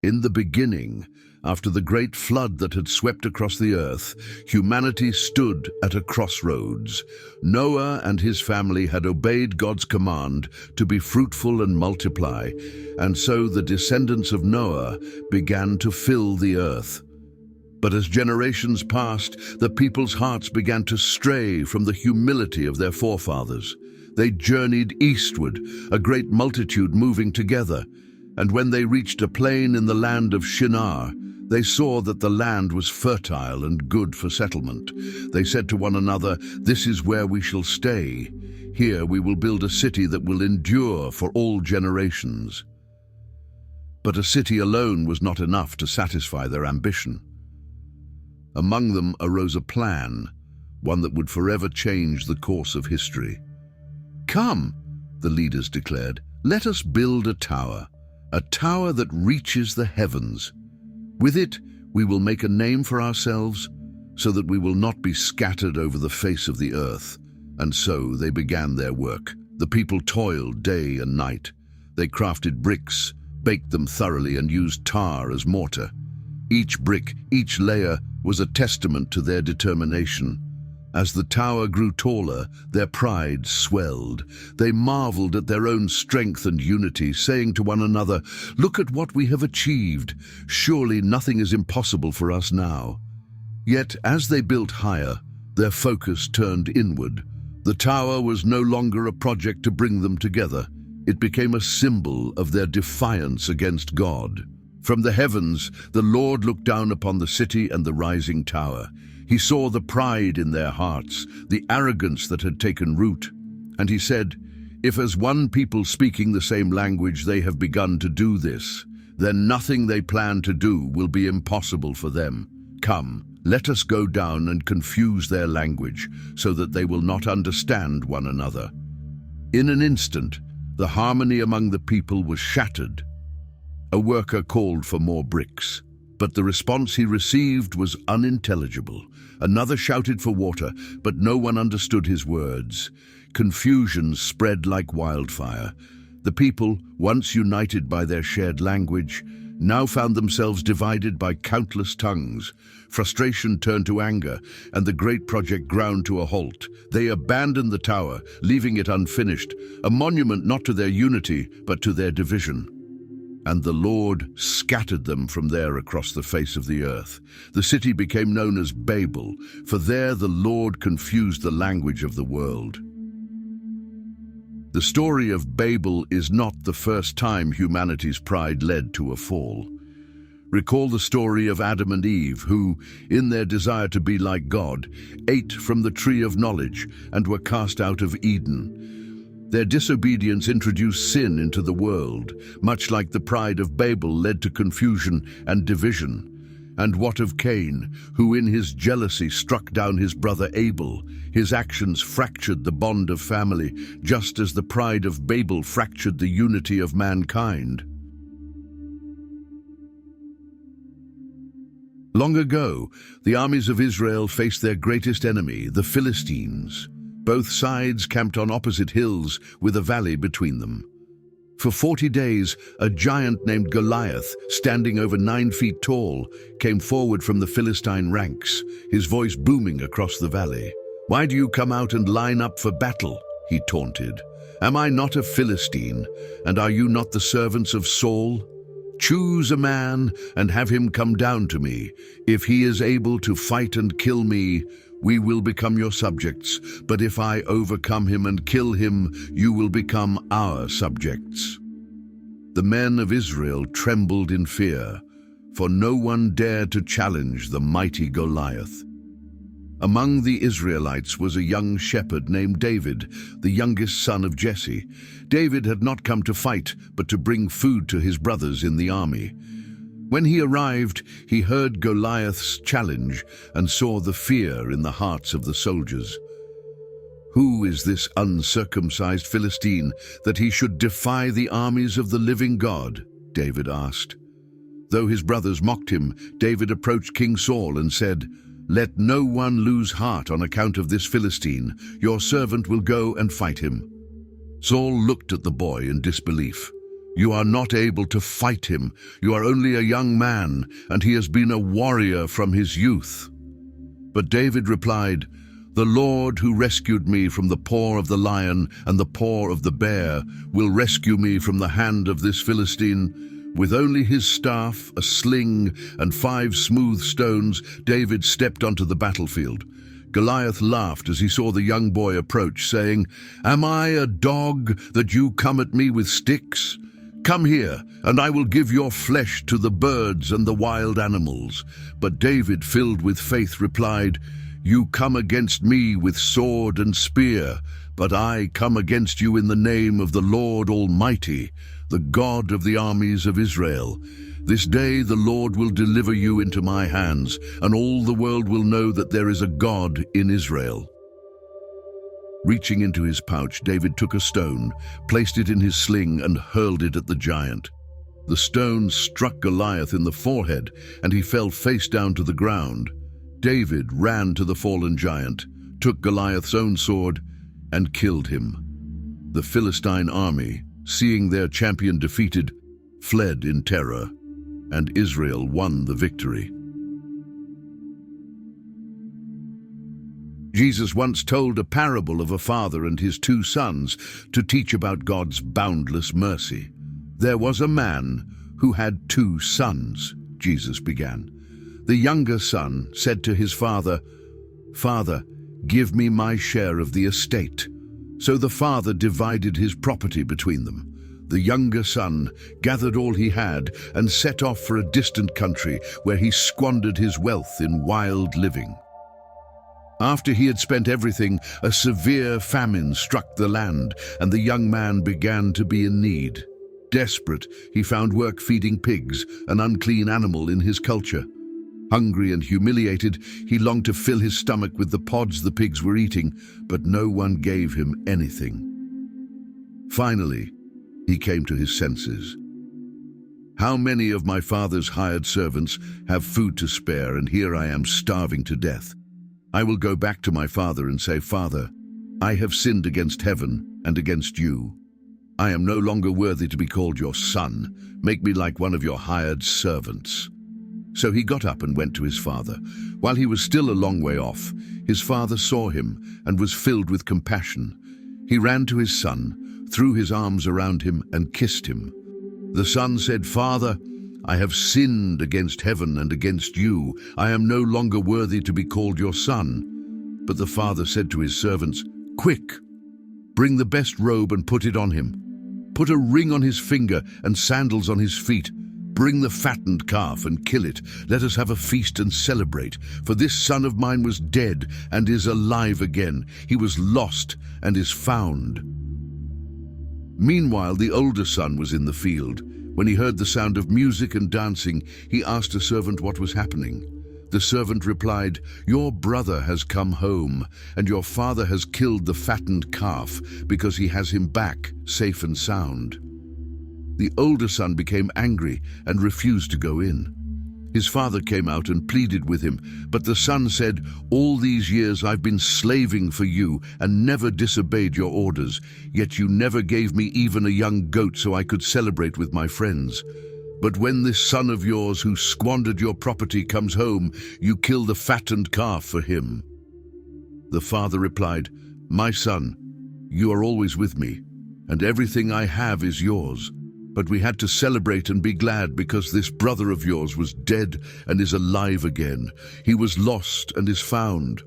In the beginning, after the great flood that had swept across the earth, humanity stood at a crossroads. Noah and his family had obeyed God's command to be fruitful and multiply, and so the descendants of Noah began to fill the earth. But as generations passed, the people's hearts began to stray from the humility of their forefathers. They journeyed eastward, a great multitude moving together, and when they reached a plain in the land of Shinar, they saw that the land was fertile and good for settlement. They said to one another, "This is where we shall stay. Here we will build a city that will endure for all generations." But a city alone was not enough to satisfy their ambition. Among them arose a plan, one that would forever change the course of history. "Come," the leaders declared, "let us build a tower that reaches the heavens. With it, we will make a name for ourselves so that we will not be scattered over the face of the earth." And so they began their work. The people toiled day and night. They crafted bricks, baked them thoroughly, and used tar as mortar. Each brick, each layer, was a testament to their determination. As the tower grew taller, their pride swelled. They marveled at their own strength and unity, saying to one another, "Look at what we have achieved. Surely nothing is impossible for us now." Yet, as they built higher, their focus turned inward. The tower was no longer a project to bring them together. It became a symbol of their defiance against God. From the heavens, the Lord looked down upon the city and the rising tower. He saw the pride in their hearts, the arrogance that had taken root. And he said, "If as one people speaking the same language they have begun to do this, then nothing they plan to do will be impossible for them. Come, let us go down and confuse their language, so that they will not understand one another." In an instant, the harmony among the people was shattered. A worker called for more bricks, but the response he received was unintelligible. Another shouted for water, but no one understood his words. Confusion spread like wildfire. The people, once united by their shared language, now found themselves divided by countless tongues. Frustration turned to anger, and the great project ground to a halt. They abandoned the tower, leaving it unfinished, a monument not to their unity, but to their division. And the Lord scattered them from there across the face of the earth. The city became known as Babel, for there the Lord confused the language of the world. The story of Babel is not the first time humanity's pride led to a fall. Recall the story of Adam and Eve, who, in their desire to be like God, ate from the tree of knowledge and were cast out of Eden. Their disobedience introduced sin into the world, much like the pride of Babel led to confusion and division. And what of Cain, who in his jealousy struck down his brother Abel? His actions fractured the bond of family, just as the pride of Babel fractured the unity of mankind. Long ago, the armies of Israel faced their greatest enemy, the Philistines. Both sides camped on opposite hills with a valley between them. For 40 days, a giant named Goliath, standing over 9 feet tall, came forward from the Philistine ranks, his voice booming across the valley. "Why do you come out and line up for battle?" he taunted. "Am I not a Philistine, and are you not the servants of Saul? Choose a man and have him come down to me. If he is able to fight and kill me, we will become your subjects, but if I overcome him and kill him, you will become our subjects." The men of Israel trembled in fear, for no one dared to challenge the mighty Goliath. Among the Israelites was a young shepherd named David, the youngest son of Jesse. David had not come to fight, but to bring food to his brothers in the army. When he arrived, he heard Goliath's challenge and saw the fear in the hearts of the soldiers. "Who is this uncircumcised Philistine that he should defy the armies of the living God?" David asked. Though his brothers mocked him, David approached King Saul and said, "Let no one lose heart on account of this Philistine. Your servant will go and fight him." Saul looked at the boy in disbelief. You are not able to fight him. You are only a young man, and he has been a warrior from his youth." But David replied, "The Lord who rescued me from the paw of the lion and the paw of the bear will rescue me from the hand of this Philistine." With only his staff, a sling, and 5 smooth stones, David stepped onto the battlefield. Goliath laughed as he saw the young boy approach, saying, "Am I a dog that you come at me with sticks? Come here, and I will give your flesh to the birds and the wild animals." But David, filled with faith, replied, "You come against me with sword and spear, but I come against you in the name of the Lord Almighty, the God of the armies of Israel. This day the Lord will deliver you into my hands, and all the world will know that there is a God in Israel." Reaching into his pouch, David took a stone, placed it in his sling, and hurled it at the giant. The stone struck Goliath in the forehead, and he fell face down to the ground. David ran to the fallen giant, took Goliath's own sword, and killed him. The Philistine army, seeing their champion defeated, fled in terror, and Israel won the victory. Jesus once told a parable of a father and his 2 sons to teach about God's boundless mercy. "There was a man who had 2 sons, Jesus began. "The younger son said to his father, 'Father, give me my share of the estate.' So the father divided his property between them. The younger son gathered all he had and set off for a distant country where he squandered his wealth in wild living. After he had spent everything, a severe famine struck the land, and the young man began to be in need. Desperate, he found work feeding pigs, an unclean animal in his culture. Hungry and humiliated, he longed to fill his stomach with the pods the pigs were eating, but no one gave him anything. Finally, he came to his senses. "How many of my father's hired servants have food to spare, and here I am starving to death? I will go back to my father and say, 'Father, I have sinned against heaven and against you. I am no longer worthy to be called your son. Make me like one of your hired servants.' So he got up and went to his father. While he was still a long way off, his father saw him and was filled with compassion. He ran to his son, threw his arms around him, and kissed him. The son said, 'Father, I have sinned against heaven and against you. I am no longer worthy to be called your son.' But the father said to his servants, 'Quick, bring the best robe and put it on him. Put a ring on his finger and sandals on his feet. Bring the fattened calf and kill it. Let us have a feast and celebrate. For this son of mine was dead and is alive again. He was lost and is found.' Meanwhile, the older son was in the field. When he heard the sound of music and dancing, he asked a servant what was happening. The servant replied, 'Your brother has come home, and your father has killed the fattened calf because he has him back, safe and sound.' The older son became angry and refused to go in. His father came out and pleaded with him, but the son said, 'All these years I've been slaving for you and never disobeyed your orders, yet you never gave me even a young goat so I could celebrate with my friends. But when this son of yours who squandered your property comes home, you kill the fattened calf for him.' The father replied, 'My son, you are always with me, and everything I have is yours. But we had to celebrate and be glad because this brother of yours was dead and is alive again. He was lost and is found.'